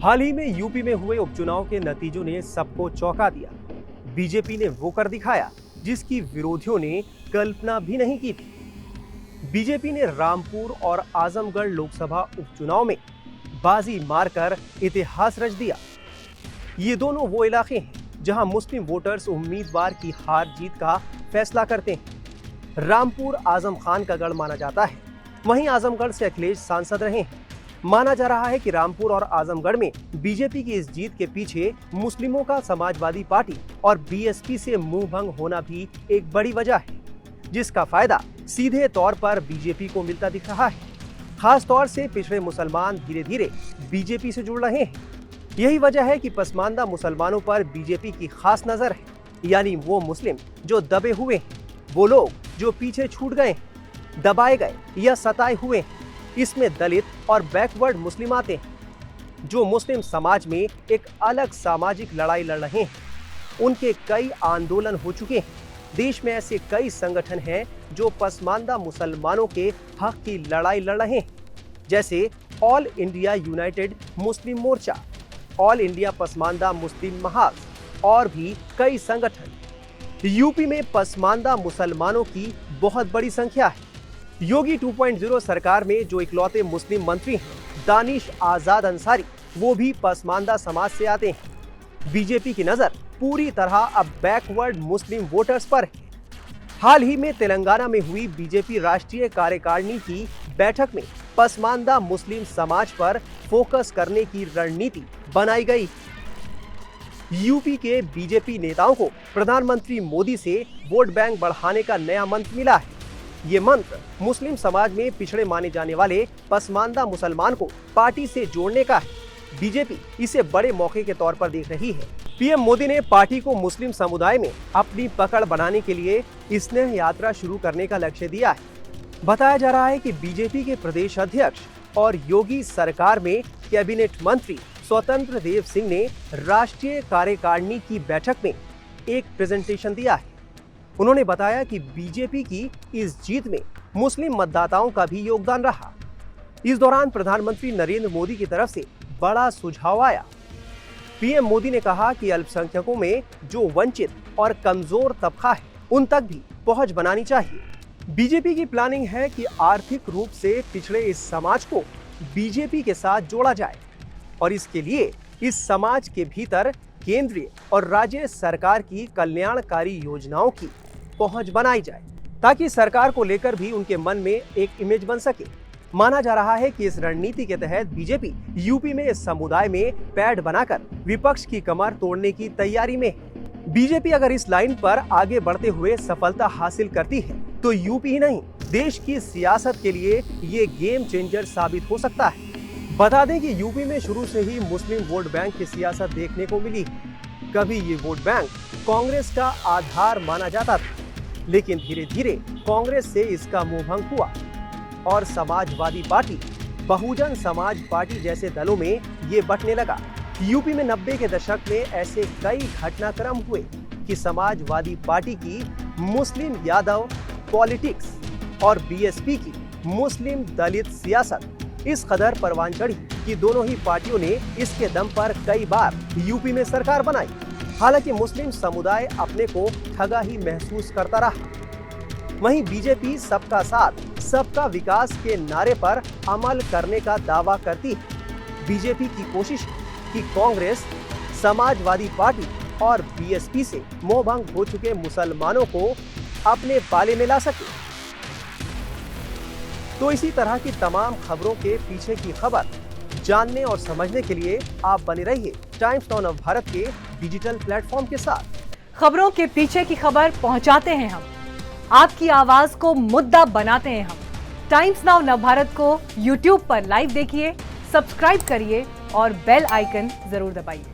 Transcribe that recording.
हाल ही में यूपी में हुए उपचुनाव के नतीजों ने सबको चौंका दिया। बीजेपी ने वो कर दिखाया जिसकी विरोधियों ने कल्पना भी नहीं की थी। बीजेपी ने रामपुर और आजमगढ़ लोकसभा उपचुनाव में बाजी मारकर इतिहास रच दिया। ये दोनों वो इलाके हैं जहां मुस्लिम वोटर्स उम्मीदवार की हार जीत का फैसला करते हैं। रामपुर आजम खान का गढ़ माना जाता है, वहीं आजमगढ़ से अखिलेश सांसद रहे हैं। माना जा रहा है कि रामपुर और आजमगढ़ में बीजेपी की इस जीत के पीछे मुस्लिमों का समाजवादी पार्टी और बीएसपी से मुंह भंग होना भी एक बड़ी वजह है, जिसका फायदा सीधे तौर पर बीजेपी को मिलता दिख रहा है। खास तौर से पिछड़े मुसलमान धीरे धीरे बीजेपी से जुड़ रहे हैं। यही वजह है कि पसमानदा मुसलमानों पर बीजेपी की खास नजर है, यानी वो मुस्लिम जो दबे हुए हैं, वो लोग जो पीछे छूट गए, दबाए गए या सताए हुए हैं। इसमें दलित और बैकवर्ड मुस्लिम आते हैं, जो मुस्लिम समाज में एक अलग सामाजिक लड़ाई लड़ रहे हैं। उनके कई आंदोलन हो चुके हैं। देश में ऐसे कई संगठन हैं जो पसमानदा मुसलमानों के हक की लड़ाई लड़ रहे हैं, जैसे ऑल इंडिया यूनाइटेड मुस्लिम मोर्चा, ऑल इंडिया पसमानदा मुस्लिम महाज और भी कई संगठन। यूपी में पसमानदा मुसलमानों की बहुत बड़ी संख्या है। योगी 2.0 सरकार में जो इकलौते मुस्लिम मंत्री हैं, दानिश आजाद अंसारी, वो भी पसमानदा समाज से आते हैं। बीजेपी की नजर पूरी तरह अब बैकवर्ड मुस्लिम वोटर्स पर है। हाल ही में तेलंगाना में हुई बीजेपी राष्ट्रीय कार्यकारिणी की बैठक में पसमानदा मुस्लिम समाज पर फोकस करने की रणनीति बनाई गई। यूपी के बीजेपी नेताओं को प्रधानमंत्री मोदी से वोट बैंक बढ़ाने का नया मंत्र मिला है। ये मंत्र मुस्लिम समाज में पिछड़े माने जाने वाले पसमानदा मुसलमान को पार्टी से जोड़ने का है। बीजेपी इसे बड़े मौके के तौर पर देख रही है। पीएम मोदी ने पार्टी को मुस्लिम समुदाय में अपनी पकड़ बनाने के लिए स्नेह यात्रा शुरू करने का लक्ष्य दिया है। बताया जा रहा है कि बीजेपी के प्रदेश अध्यक्ष और योगी सरकार में कैबिनेट मंत्री स्वतंत्र देव सिंह ने राष्ट्रीय कार्यकारिणी की बैठक में एक प्रेजेंटेशन दिया है। उन्होंने बताया कि बीजेपी की इस जीत में मुस्लिम मतदाताओं का भी योगदान रहा। इस दौरान प्रधानमंत्री नरेंद्र मोदी की तरफ से बड़ा सुझाव आया। पीएम मोदी ने कहा कि अल्पसंख्यकों में जो वंचित और कमजोर तबका है, उन तक भी पहुंच बनानी चाहिए। बीजेपी की प्लानिंग है कि आर्थिक रूप से पिछड़े इस समाज को बीजेपी के साथ जोड़ा जाए और इसके लिए इस समाज के भीतर केंद्रीय और राज्य सरकार की कल्याणकारी योजनाओं की पहुंच बनाई जाए, ताकि सरकार को लेकर भी उनके मन में एक इमेज बन सके। माना जा रहा है कि इस रणनीति के तहत बीजेपी यूपी में इस समुदाय में पैड बनाकर विपक्ष की कमर तोड़ने की तैयारी में है। बीजेपी अगर इस लाइन पर आगे बढ़ते हुए सफलता हासिल करती है तो यूपी ही नहीं, देश की सियासत के लिए ये गेम चेंजर साबित हो सकता है। बता दें कि यूपी में शुरू से ही मुस्लिम वोट बैंक की सियासत देखने को मिली है। कभी ये वोट बैंक कांग्रेस का आधार माना जाता था, लेकिन धीरे धीरे कांग्रेस से इसका मोहभंग हुआ और समाजवादी पार्टी, बहुजन समाज पार्टी जैसे दलों में ये बंटने लगा। यूपी में 90 के दशक में ऐसे कई घटनाक्रम हुए कि समाजवादी पार्टी की मुस्लिम यादव पॉलिटिक्स और बीएसपी की मुस्लिम दलित सियासत इस कदर परवान चढ़ी कि दोनों ही पार्टियों ने इसके दम पर कई बार यूपी में सरकार बनाई। हालांकि मुस्लिम समुदाय अपने को ठगा ही महसूस करता रहा। वहीं बीजेपी सबका साथ सबका विकास के नारे पर अमल करने का दावा करती है। बीजेपी की कोशिश है कि कांग्रेस, समाजवादी पार्टी और बीएसपी से मोहभंग हो चुके मुसलमानों को अपने पाले में ला सके। तो इसी तरह की तमाम खबरों के पीछे की खबर जानने और समझने के लिए आप बने रहिए टाइम्स नाउ नवभारत के डिजिटल प्लेटफॉर्म के साथ। खबरों के पीछे की खबर पहुंचाते हैं हम, आपकी आवाज को मुद्दा बनाते हैं हम। टाइम्स नाउ नवभारत को यूट्यूब पर लाइव देखिए, सब्सक्राइब करिए और बेल आइकन जरूर दबाइए।